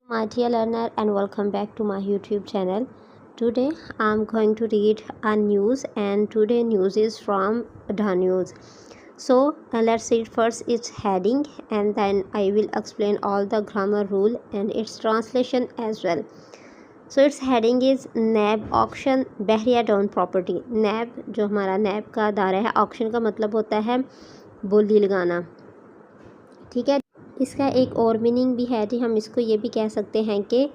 My dear learner, and welcome back to my YouTube channel. Today I'm going to read a news, and today news is from The News. So let's read first its heading, and then I will explain all the grammar rule and its translation as well. So its heading is NAB auction Bahria town property. NAB जो हमारा NAB का अदारा है, auction का मतलब होता है बोली लगाना. ठीक है, इसका एक और मीनिंग भी है जी. हम इसको ये भी कह सकते हैं कि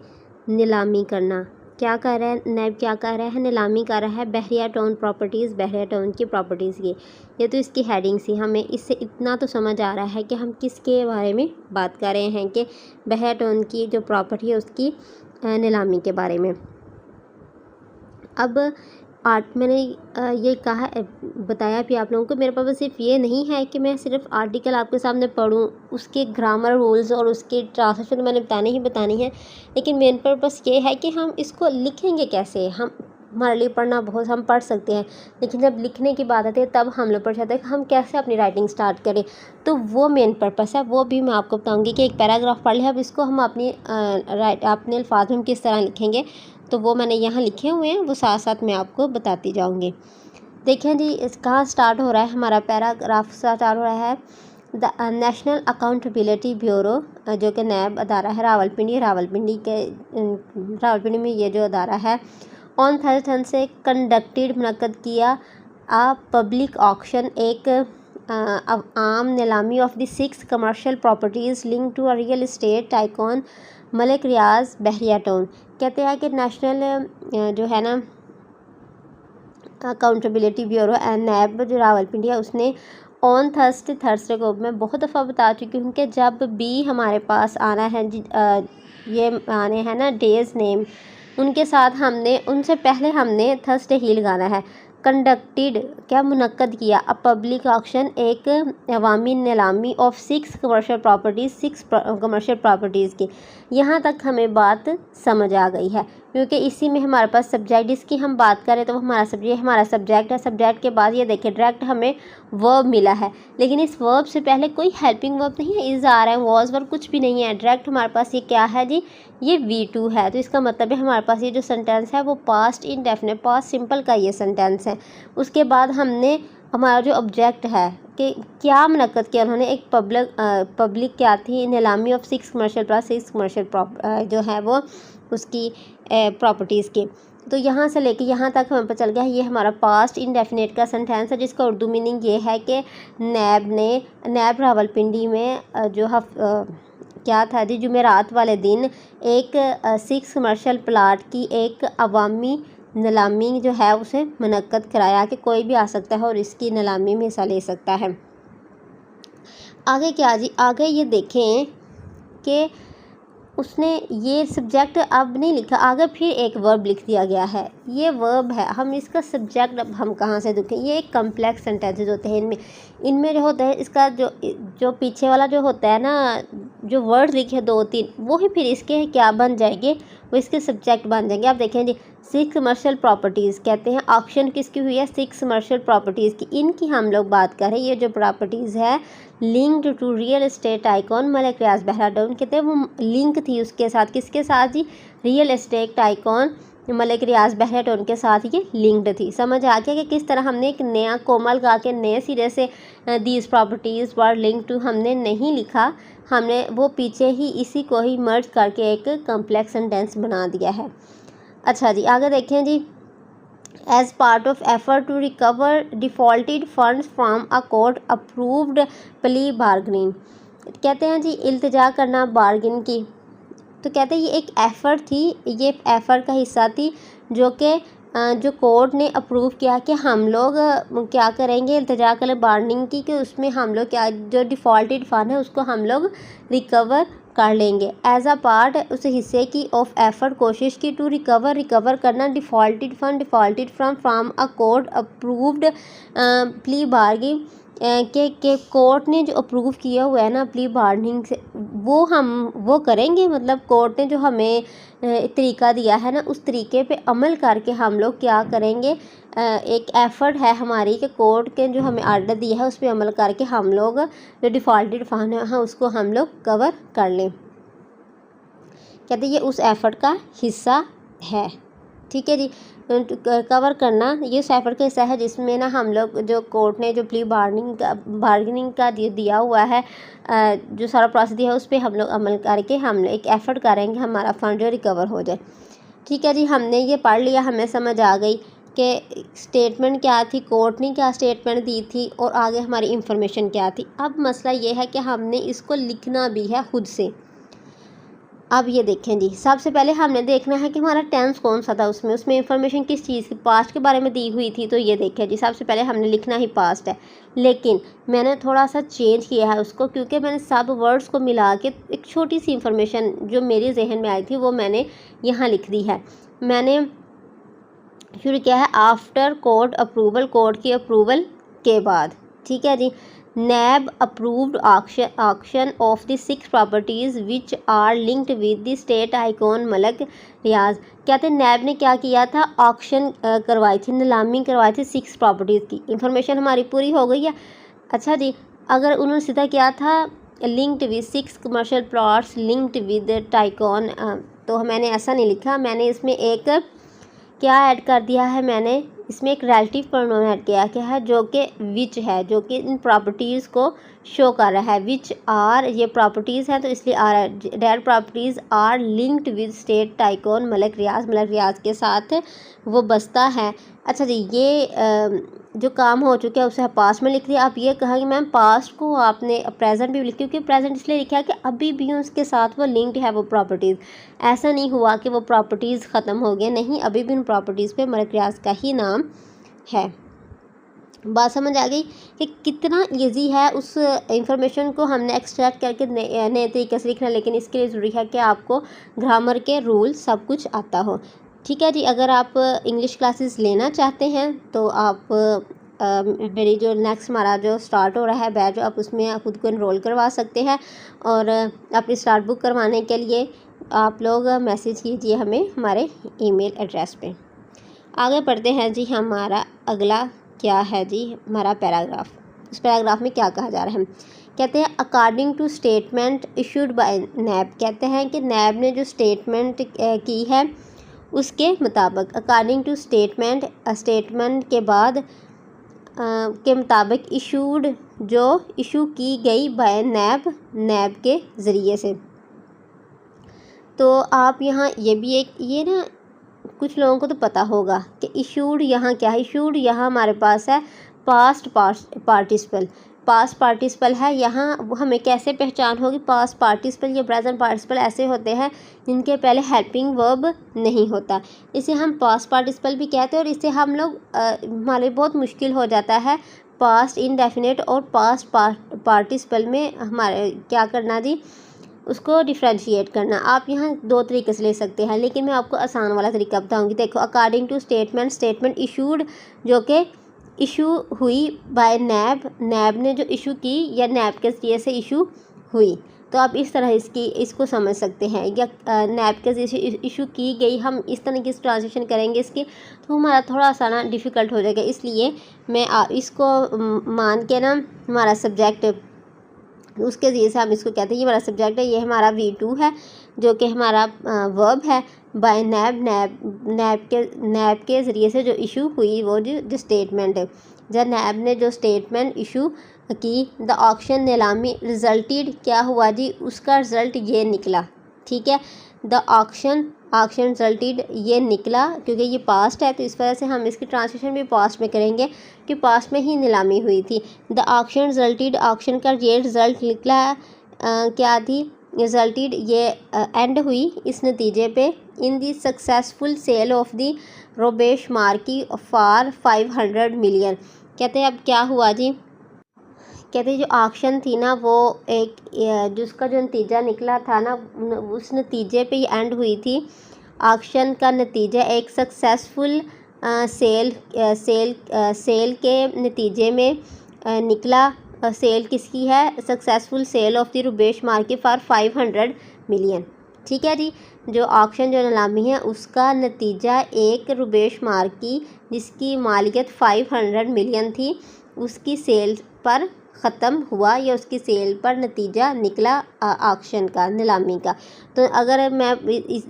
नीलामी करना. क्या कर रहा है नैब, क्या कर रहा है, नीलामी कर रहा है बहरिया टाउन प्रॉपर्टीज़, बहरिया टाउन की प्रॉपर्टीज़ की. ये तो इसकी हेडिंग सी. हमें इससे इतना तो समझ आ रहा है कि हम किसके बारे में बात कर रहे हैं, कि बहरिया टाउन की जो प्रॉपर्टी है उसकी नीलामी के बारे में. अब मैंने ये कहा बताया भी आप लोगों को. मेरे पास सिर्फ ये नहीं है कि मैं सिर्फ आर्टिकल आपके सामने पढ़ूं, उसके ग्रामर रूल्स और उसके ट्रांसलेशन मैंने बतानी है. लेकिन मेन पर्पस ये है कि हम इसको लिखेंगे कैसे. हमारे लिए पढ़ना बहुत, हम पढ़ सकते हैं, लेकिन जब लिखने की बात आती है तब हम लोग पढ़ जाते हैं कि हम कैसे अपनी राइटिंग स्टार्ट करें. तो वो मेन पर्पस है, वो भी मैं आपको बताऊंगी कि एक पैराग्राफ पढ़ लिया, अब इसको हम अपने अल्फाज में किस तरह लिखेंगे. तो वो मैंने यहाँ लिखे हुए हैं, वो साथ साथ मैं आपको बताती जाऊँगी. देखें जी, कहाँ स्टार्ट हो रहा है हमारा पैराग्राफ. स्टार्ट हो रहा है द नेशनल अकाउंटेबिलिटी ब्यूरो, जो कि नैब अदारा है रावलपिंडी में ये जो अदारा है. ऑन थर्सडे से कंडक्टेड मुनक्कद किया आ पब्लिक ऑक्शन, एक आम नीलामी of the 6 commercial properties link to a real estate tycoon Malik Riaz Bahria Town. कहते हैं कि नेशनल जो है ना अकाउंटेबिलिटी ब्यूरो एंड नैब जो रावलपिंडी है, उसने ऑन थर्सडे को, मैं बहुत दफ़ा बता चुकी हूँ कि जब भी हमारे पास आना है ये आने हैं ना डेज़ नेम, उनके साथ उनसे पहले हमने थर्सडे ही लगाना है. कंडक्टेड क्या मुनक्कद किया अ पब्लिक ऑक्शन, एक अवामी नीलामी of 6 commercial properties, 6 commercial properties की. यहाँ तक हमें बात समझ आ गई है, क्योंकि इसी में हमारे पास सब्जेक्ट, इसकी हम बात करें तो हमारा सब्जेक्ट है. सब्जेक्ट के बाद ये देखिए डायरेक्ट हमें वर्ब मिला है, लेकिन इस वर्ब से पहले कोई हेल्पिंग वर्ब नहीं है, इज़ आ रहा है, वॉज वर्ब कुछ भी नहीं है. डायरेक्ट हमारे पास ये क्या है जी, ये V2 है. तो इसका मतलब है हमारे पास ये जो सेंटेंस है वो पास्ट इंडेफिनिट, पास्ट सिंपल का ये सेंटेंस है. उसके बाद हमने हमारा जो ऑब्जेक्ट है कि क्या मुनक्कद किया उन्होंने, एक पब्लिक क्या थी, नीलामी ऑफ 6 कमर्शियल जो है वो उसकी प्रॉपर्टीज़ की. तो यहाँ से लेके यहाँ तक हमें पता चल गया ये हमारा पास्ट इंडेफिनिट का सेंटेंस है, जिसका उर्दू मीनिंग ये है कि नैब रावलपिंडी में क्या था जी, जुमेरात वाले दिन एक 6 कमर्शियल प्लाट की एक अवामी नीलामी जो है उसे मुनक्कद कराया कि कोई भी आ सकता है और इसकी नीलामी में हिस्सा ले सकता है. आगे क्या जी, आगे ये देखें कि उसने ये सब्जेक्ट अब नहीं लिखा, आगे फिर एक वर्ब लिख दिया गया है. ये वर्ब है, हम इसका सब्जेक्ट अब हम कहाँ से देखें. ये एक कम्प्लेक्स सेंटेंसेस होते हैं, इनमें जो होता है इसका जो पीछे वाला जो होता है ना, जो वर्ड लिखे 2-3, वो ही फिर इसके क्या बन जाएंगे, वो इसके सब्जेक्ट बन जाएंगे. आप देखें जी, 6 कमर्शियल प्रॉपर्टीज़ कहते हैं. ऑक्शन किसकी हुई है, 6 कमर्शियल प्रॉपर्टीज़ की. इनकी हम लोग बात कर रहे हैं. ये जो प्रॉपर्टीज़ है linked to real estate icon Malik Riaz Bahria Town, कहते हैं वो लिंक थी उसके साथ, किसके साथ जी, real estate icon Malik Riaz Bahria town के साथ ये लिंक्ड थी. समझ आ गया कि किस तरह हमने एक नया कोमल गा के नए सिरे से these properties were link to हमने नहीं लिखा, हमने वो पीछे ही इसी को ही मर्ज करके एक कम्प्लेक्स सेंटेंस बना दिया है. अच्छा जी, आगे देखें जी. As part of effort to recover defaulted funds from a court approved plea bargaining, कहते हैं जी इल्तिजा करना बार्गिन की. तो कहते हैं ये एक एफ़र्ट थी, ये एफ़र्ट का हिस्सा थी जो कोर्ट ने अप्रूव किया कि हम लोग क्या करेंगे, इल्तिजा करें बार्गनिंग की, कि उसमें हम लोग क्या जो डिफ़ॉल्टेड फ़ंड है उसको हम लोग रिकवर कर लेंगे. एज अ पार्ट उस हिस्से की ऑफ एफर्ट, कोशिश की, टू रिकवर करना defaulted from a court approved plea barging, के कोर्ट ने जो अप्रूव किया हुआ है ना प्ली बार्गेनिंग से, वो करेंगे. मतलब कोर्ट ने जो हमें तरीका दिया है ना, उस तरीके पे अमल करके हम लोग क्या करेंगे, एक एफ़र्ट है हमारी कि कोर्ट के जो हमें आर्डर दिया है उस पर अमल करके हम लोग जो डिफ़ॉल्टेड फंड है उसको हम लोग कवर कर लें. कहते हैं ये उस एफ़र्ट का हिस्सा है। ठीक है जी, कवर करना ये उस एफ़र्ट का हिस्सा है जिसमें ना हम लोग जो कोर्ट ने जो प्ली बार्गेनिंग का दिया हुआ है, जो सारा प्रोसेस दिया है उस पर हम लोग अमल करके हम एक एफ़र्ट करेंगे हमारा फ़ंड जो रिकवर हो जाए। ठीक है जी, हमने ये पढ़ लिया, हमें समझ आ गई कि स्टेटमेंट क्या थी, कोर्ट ने क्या स्टेटमेंट दी थी और आगे हमारी इंफॉर्मेशन क्या थी। अब मसला ये है कि हमने इसको लिखना भी है खुद से। अब ये देखें जी, सबसे पहले हमने देखना है कि हमारा टेंस कौन सा था, उसमें इंफॉर्मेशन किस चीज़ की, पास्ट के बारे में दी हुई थी। तो ये देखें जी, सबसे पहले हमने लिखना ही पास्ट है, लेकिन मैंने थोड़ा सा चेंज किया है उसको, क्योंकि मैंने सब वर्ड्स को मिला के एक छोटी सी इंफॉर्मेशन जो मेरे जहन में आई थी वो मैंने यहाँ लिख दी है। मैंने शुरू किया है आफ्टर कोर्ट अप्रूवल, कोर्ट की अप्रूवल के बाद। ठीक है जी, NAB approved auction of the 6 properties which are linked with the state icon Malik Riaz. कहते हैं नैब ने क्या किया था, ऑक्शन करवाई थी, नीलामी करवाई थी 6 प्रॉपर्टीज़ की। इंफॉर्मेशन हमारी पूरी हो गई है। अच्छा जी, अगर उन्होंने सीधा किया था linked with 6 commercial plots linked with tycoon, तो मैंने ऐसा नहीं लिखा, मैंने इसमें एक क्या ऐड कर दिया है, मैंने इसमें एक रिलेटिव प्रोनाउन ऐड किया क्या है, जो कि विच है, जो कि इन प्रॉपर्टीज़ को शो कर रहा है। विच आर ये प्रॉपर्टीज़ हैं तो इसलिए आर है। Their properties are linked with state tycoon Malik Riaz के साथ वो बसता है। अच्छा जी, ये जो काम हो चुका है उसे पास्ट में लिख दिया। आप ये कहा कि मैम पास्ट को आपने प्रेजेंट भी लिखी, क्योंकि प्रेजेंट इसलिए लिखा है कि अभी भी उसके साथ वो लिंक्ड है वो प्रॉपर्टीज़। ऐसा नहीं हुआ कि वो प्रॉपर्टीज़ ख़त्म हो गए, नहीं, अभी भी उन प्रॉपर्टीज़ पे मलक रियाज का ही नाम है। बात समझ आ गई कि कितना इजी है उस इंफॉर्मेशन को हमने एक्सट्रैक्ट करके नए तरीके से लिखना, लेकिन इसके लिए ज़रूरी है कि आपको ग्रामर के रूल सब कुछ आता हो। ठीक है जी, अगर आप इंग्लिश क्लासेस लेना चाहते हैं तो आप मेरी जो नेक्स्ट हमारा जो स्टार्ट हो रहा है बैच, आप उसमें खुद को इनरोल करवा सकते हैं। और अपनी स्टार्ट बुक करवाने के लिए आप लोग मैसेज कीजिए हमें हमारे ईमेल एड्रेस पे। आगे बढ़ते हैं जी, हमारा अगला क्या है जी, हमारा पैराग्राफ। इस पैराग्राफ में क्या कहा जा रहा है, कहते हैं according to statement issued by NAB. कहते हैं कि नैब ने जो स्टेटमेंट की है उसके मुताबिक, अकॉर्डिंग टू स्टेटमेंट, स्टेटमेंट के बाद के मुताबिक, इशूड जो इशू की गई बाय नैब के ज़रिए से। तो आप यहाँ ये भी एक ये ना कुछ लोगों को तो पता होगा कि इशूड यहाँ क्या है। इशूड यहाँ हमारे पास है पास्ट पार्टिसिपल, पास्ट पार्टिसिपल है। यहाँ हमें कैसे पहचान होगी, पास्ट पार्टिसिपल या प्रेजेंट पार्टिसिपल ऐसे होते हैं जिनके पहले हेल्पिंग वर्ब नहीं होता, इसे हम पास्ट पार्टिसिपल भी कहते हैं। और इससे हम लोग हमारे बहुत मुश्किल हो जाता है पास्ट इंडेफिनिट और पास्ट पार्टिसिपल में हमारे क्या करना जी, उसको डिफ्रेंशिएट करना। आप यहाँ 2 तरीके से ले सकते हैं, लेकिन मैं आपको आसान वाला तरीका बताऊंगी। देखो, according to statement, statement issued जो कि इशू हुई बाय नैब ने जो इशू की या नैब के जरिए से इशू हुई, तो आप इस तरह इसको समझ सकते हैं। या नैब के जरिए इशू की गई, हम इस तरह की ट्रांसलेशन करेंगे इसकी, तो हमारा थोड़ा सा ना डिफ़िकल्ट हो जाएगा। इसलिए मैं इसको मान के ना हमारा सब्जेक्ट, उसके ज़रिए से हम इसको कहते हैं ये हमारा सब्जेक्ट है, ये हमारा V2 है जो कि हमारा वर्ब है। बाय नैब के ज़रिए से जो इशू हुई वो जो स्टेटमेंट है, जब नैब ने जो स्टेटमेंट इशू की, द ऑक्शन नीलामी रिजल्टेड, क्या हुआ जी, उसका रिज़ल्ट ये निकला। ठीक है, द ऑक्शन रिजल्टेड ये निकला, क्योंकि ये पास्ट है तो इस वजह से हम इसकी ट्रांसलेशन भी पास्ट में करेंगे कि पास्ट में ही नीलामी हुई थी। द ऑक्शन रिजल्टेड, ऑक्शन का ये रिज़ल्ट निकला क्या थी, रिजल्टेड ये एंड हुई इस नतीजे पे, in the successful sale of the Rubesh marquee for 500 million. कहते हैं अब क्या हुआ जी, कहते हैं जो ऑक्शन थी ना वो एक जिसका जो नतीजा निकला था ना, उस नतीजे पे ये एंड हुई थी। ऑक्शन का नतीजा एक सक्सेसफुल सेल के नतीजे में निकला। सेल किसकी है, successful sale of the Rubesh market for 500 million. ठीक है जी, जो ऑक्शन जो नीलामी है उसका नतीजा एक रुबेश मार्की जिसकी मालियत 500 मिलियन थी, उसकी सेल पर ख़त्म हुआ या उसकी सेल पर नतीजा निकला ऑक्शन का, नीलामी का। तो अगर मैं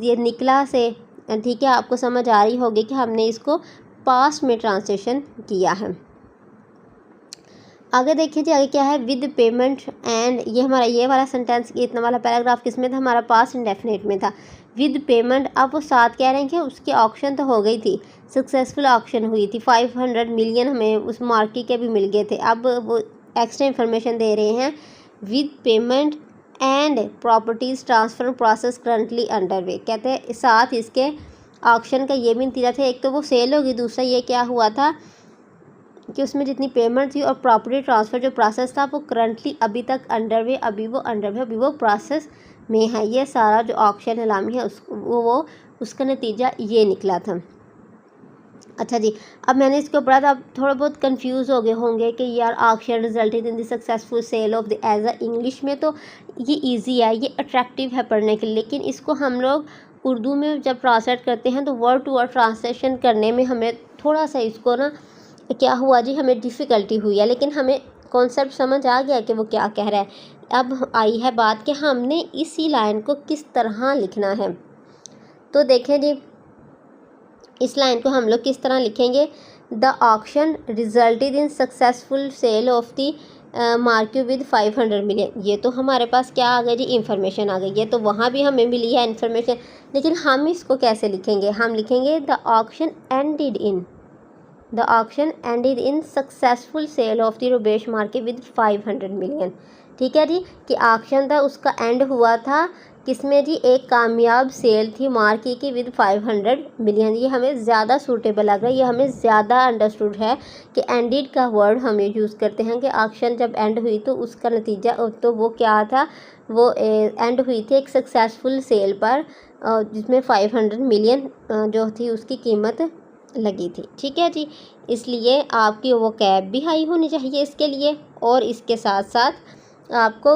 ये निकला से, ठीक है, आपको समझ आ रही होगी कि हमने इसको पास्ट में ट्रांसलेशन किया है। आगे देखिए जी, आगे क्या है, विद पेमेंट एंड, ये हमारा ये वाला सेंटेंस, इतना वाला पैराग्राफ किस में था, हमारा पास्ट इंडेफिनिट में था। विद पेमेंट, अब वो साथ कह रहे हैं कि उसकी ऑक्शन तो हो गई थी, सक्सेसफुल ऑक्शन हुई थी, 500 मिलियन हमें उस मार्केट के भी मिल गए थे। अब वो एक्स्ट्रा इन्फॉर्मेशन दे रहे हैं, with payment and properties transfer process currently underway. कहते हैं साथ इसके ऑक्शन का ये भी नतीजा था, एक तो वो सेल होगी, दूसरा ये क्या हुआ था कि उसमें जितनी पेमेंट थी और प्रॉपर्टी ट्रांसफ़र जो प्रोसेस था वो करंटली अभी तक अंडरवे, अभी वो प्रोसेस में है। ये सारा जो ऑक्शन नीलामी है उसका नतीजा ये निकला था। अच्छा जी, अब मैंने इसको पढ़ा था, अब थोड़ा बहुत कंफ्यूज हो गए होंगे कि यार auction resulted in the successful sale of the edge a, English में तो ये इजी है, ये अट्रैक्टिव है पढ़ने के लिए, लेकिन इसको हम लोग उर्दू में जब ट्रांसलेट करते हैं तो वर्ड टू वर्ड ट्रांसलेशन करने में हमें थोड़ा सा इसको ना क्या हुआ जी, हमें डिफ़िकल्टी हुई है, लेकिन हमें कॉन्सेप्ट समझ आ गया कि वो क्या कह रहा है। अब आई है बात कि हमने इसी लाइन को किस तरह लिखना है। तो देखें जी, इस लाइन को हम लोग किस तरह लिखेंगे, the auction resulted in successful sale of the market with 500 million. ये तो हमारे पास क्या आ गया जी, इंफॉर्मेशन आ गई, ये तो वहाँ भी हमें मिली है इन्फॉर्मेशन, लेकिन हम इसको कैसे लिखेंगे, हम लिखेंगे the auction ended in, the auction ended in successful sale of the Rubesh market with 500 million. ठीक है जी, कि ऑक्शन था उसका एंड हुआ था किसमें जी, एक कामयाब सेल थी मार्केट की विद 500 मिलियन। ये हमें ज़्यादा सूटेबल लग रहा है, ये हमें ज़्यादा अंडरस्टूड है कि एंडेड का वर्ड हम ये यूज़ करते हैं कि ऑक्शन जब एंड हुई तो उसका नतीजा, तो वो क्या था, वो एंड हुई थी एक सक्सेसफुल सेल पर जिसमें 500 मिलियन जो थी उसकी कीमत लगी थी। ठीक है जी, इसलिए आपकी वो कैब भी हाई होनी चाहिए इसके लिए, और इसके साथ साथ आपको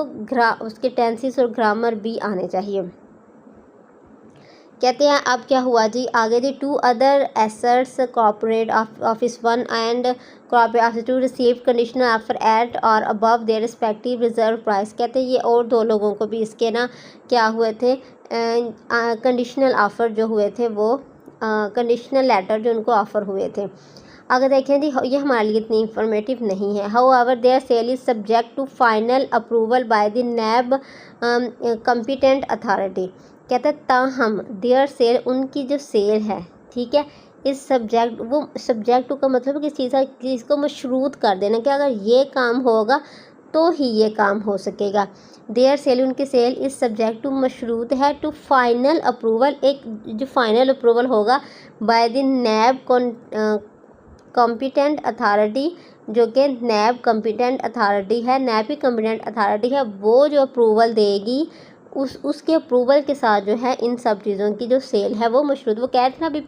उसके टेंसेस और ग्रामर भी आने चाहिए। कहते हैं अब क्या हुआ जी, आगे जी, two other assets corporate office 1 and corporate office 2 receive conditional offer at or above their respective reserve price. कहते हैं ये और दो लोगों को भी इसके ना क्या हुए थे, कंडीशनल ऑफ़र जो हुए थे, वो कंडीशनल लेटर जो उनको ऑफ़र हुए थे। अगर देखें जी, ये हमारे लिए इतनी इंफॉर्मेटिव नहीं है। However their sale is subject to final approval by the NAB competent authority. कहते हैं ताहम देयर सेल, उनकी जो सेल है, ठीक है, इस सब्जेक्ट, वो सब्जेक्ट टू का मतलब किसी चीज़ को मशरूत कर देना कि अगर ये काम होगा तो ही ये काम हो सकेगा। देयर सेल, उनकी सेल इस सब्जेक्ट टू मशरूत है टू फाइनल अप्रूवल, एक जो फाइनल अप्रूवल होगा by the NAB competent authority, जो कि नैब कॉम्पिटेंट अथॉरिटी है, नैब की कॉम्पिटेंट अथॉरिटी है, वो जो अप्रूवल देगी उसके अप्रूवल के साथ जो है इन सब चीज़ों की जो सेल है वो मशरूत। वो कहते हैं अभी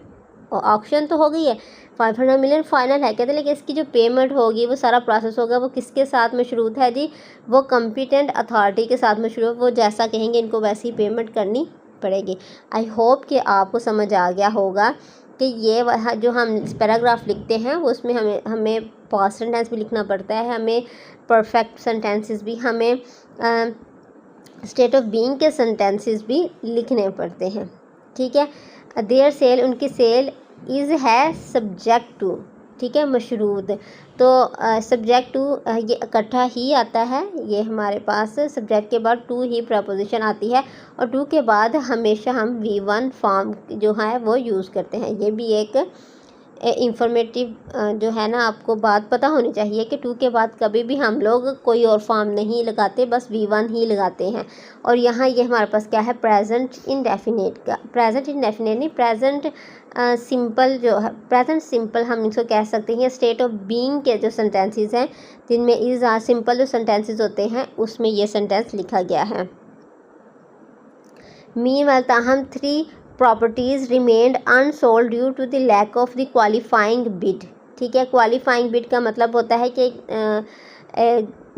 ऑक्शन तो हो गई है, 500 मिलियन फाइनल है, कहते हैं, लेकिन इसकी जो पेमेंट होगी, वो सारा प्रोसेस होगा, वो किसके साथ मशरूत है जी, वो कॉम्पिटेंट अथॉरिटी के साथ मशरूत। वो जैसा कहेंगे इनको वैसे ही पेमेंट करनी पड़ेगी। आई होप कि आपको समझ आ गया होगा कि ये जो हम पैराग्राफ लिखते हैं वो उसमें हमें पास्ट सेंटेंस भी लिखना पड़ता है, हमें परफेक्ट सेंटेंसेस भी, हमें स्टेट ऑफ बीइंग के सेंटेंसेस भी लिखने पड़ते हैं। ठीक है, देयर सेल, उनकी सेल इज़ है सब्जेक्ट टू, ठीक है, मशरूत। तो सब्जेक्ट टू ये इकट्ठा ही आता है, ये हमारे पास सब्जेक्ट के बाद टू ही प्रपोजिशन आती है, और टू के बाद हमेशा हम V1 फॉर्म जो है वो यूज़ करते हैं। ये भी एक इंफॉर्मेटिव जो है ना, आपको बात पता होनी चाहिए कि टू के बाद कभी भी हम लोग कोई और फॉर्म नहीं लगाते, बस V1 ही लगाते हैं। और यहाँ ये हमारे पास क्या है, प्रेजेंट इंडेफिनिट का, प्रेजेंट इंडेफिनिट नहीं, प्रेजेंट सिंपल जो है, प्रेजेंट सिंपल हम इसको कह सकते हैं। स्टेट ऑफ बीइंग के जो सेंटेंसेस हैं जिनमें इज़ आर सिंपल जो सेंटेंसेस होते हैं उसमें ये सेंटेंस लिखा गया है। मीनवाइल ताहम 3 properties remained unsold due to the lack of the qualifying bid. ठीक है, क्वालिफाइंग बिड का मतलब होता है कि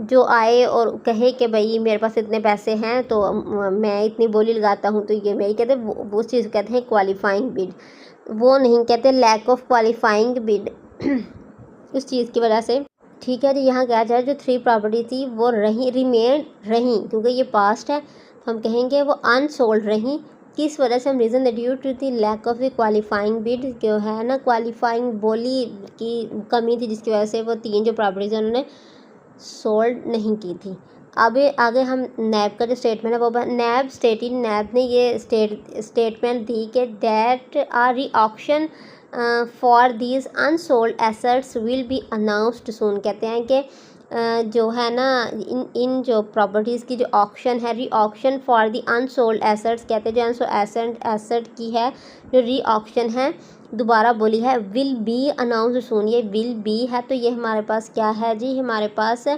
जो आए और कहे कि भाई मेरे पास इतने पैसे हैं तो मैं इतनी बोली लगाता हूँ तो ये मेरी, कहते हैं वो चीज़ कहते हैं क्वालिफाइंग बिड। वो नहीं कहते लैक ऑफ क्वालिफाइंग बिड उस चीज़ की वजह से ठीक है जी। यहाँ क्या जाए, जो 3 प्रॉपर्टी थी वो रिमेन रहीं, क्योंकि ये पास्ट है तो हम कहेंगे वो अनसोल्ड रहीं। किस वजह से? हम reason due to the lack of the qualifying bid, जो है ना क्वालिफाइंग बोली की कमी थी, जिसकी वजह से वो 3 जो प्रॉपर्टीज़ उन्होंने सोल्ड नहीं की थी। अब आगे हम नैब का जो स्टेटमेंट है वो नैब ने ये स्टेटमेंट दी कि that are re auction for these unsold assets will be announced soon. कहते हैं कि जो है ना इन जो प्रॉपर्टीज़ की जो ऑक्शन है, री auction for the unsold assets, कहते हैं जो अनसोल्ड एसेट की है जो री ऑक्शन है, दोबारा बोली है, विल बी अनाउंस सून। ये विल बी है तो ये हमारे पास क्या है जी, हमारे पास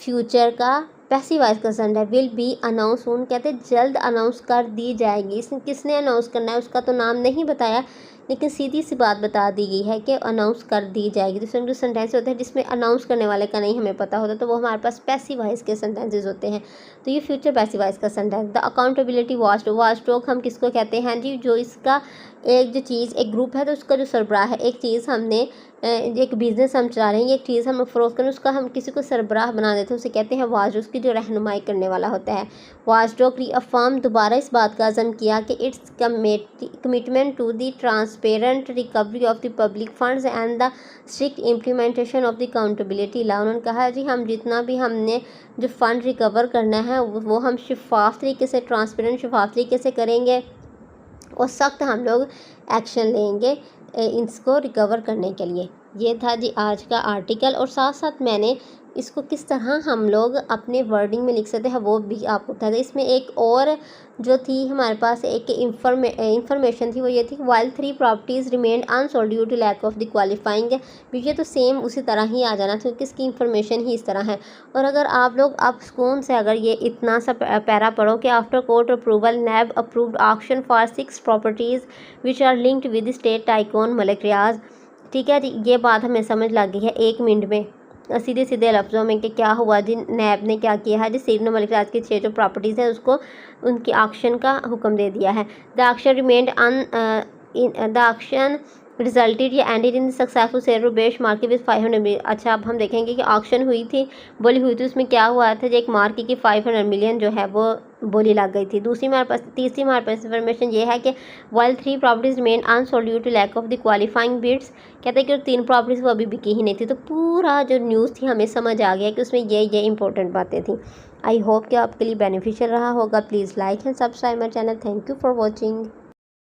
फ्यूचर का पैसिव वॉइस कंसेंट है। विल बी अनाउंस सून कहते हैं जल्द अनाउंस कर दी जाएगी। इसने किसने अनाउंस करना है उसका तो नाम नहीं बताया, लेकिन सीधी सी बात बता दी गई है कि अनाउंस कर दी जाएगी। तो जो सेंटेंस होते हैं जिसमें अनाउंस करने वाले का नहीं हमें पता होता, तो वो हमारे पास पैसिव वॉइस के सेंटेंसेस होते हैं। तो ये फ्यूचर पैसिव वॉइस का सेंटेंस। द अकाउंटेबिलिटी वॉचडॉग हम किसको कहते हैं जी, जो इसका एक जो चीज़ एक ग्रुप है तो उसका जो सरबराह है, एक चीज़ हमने एक बिज़नेस हम चला रहे हैं, एक चीज़ हम फ़रोख्त करें, उसका हम किसी को सरबराह बना देते हैं, उसे कहते हैं वाच, उसकी जो रहनुमाई करने वाला होता है। वाचडॉग रीअफर्म दोबारा इस बात का अज़म किया कि it's commitment to the transparent recovery of the public funds and the strict implementation of the accountability law. उन्होंने कहा जी हम जितना भी हमने जो फ़ंड रिकवर करना है वो हम शफाफ तरीके से, ट्रांसपेरेंट शफाफ तरीके से करेंगे और सख्त हम लोग एक्शन लेंगे इसको रिकवर करने के लिए। ये था जी आज का आर्टिकल, और साथ साथ मैंने इसको किस तरह हम लोग अपने वर्डिंग में लिख सकते हैं वो भी आपको बता दें। इसमें एक और जो थी हमारे पास एक इंफॉर्मेशन थी, वो ये थी while 3 properties remain unsold due to lack of the qualifying. ये तो सेम उसी तरह ही आ जाना, क्योंकि इसकी इंफॉर्मेशन ही इस तरह है। और अगर आप लोग आप सुकून से अगर ये इतना सा पैरा पढ़ो कि after court approval NAB approved auction for 6 properties which are linked with state tycoon Malik Riaz. ठीक है जी, ये बात हमें समझ लग गई है 1 मिनट में सीधे सीधे लफ्ज़ों में कि क्या हुआ जी, नैब ने क्या किया है जी, सीरन मलिक रियाज की 6 जो प्रॉपर्टीज़ हैं उसको उनकी ऑक्शन का हुक्म दे दिया है। The auction remained the auction resulted या एंडेड इन सक्सेसफुल सेल बेश मार्केट विद 500 मिलियन। अच्छा, अब हम देखेंगे कि ऑक्शन हुई थी, बोली हुई थी, उसमें क्या हुआ था, जो एक मार्केट की 500 मिलियन जो है वो बोली लग गई थी। तीसरी हमारे पास इंफॉर्मेशन ये है कि while 3 properties remain unsold due to lack of the qualifying bids. कहते हैं कि 3 प्रॉपर्टीज़ वो अभी बिकी ही नहीं थी। तो पूरा जो न्यूज़ थी हमें समझ आ गया कि उसमें ये इंपॉर्टेंट बातें थी। आई होप कि आपके लिए बेनिफिशियल रहा होगा। Please like and subscribe my channel. Thank you for watching.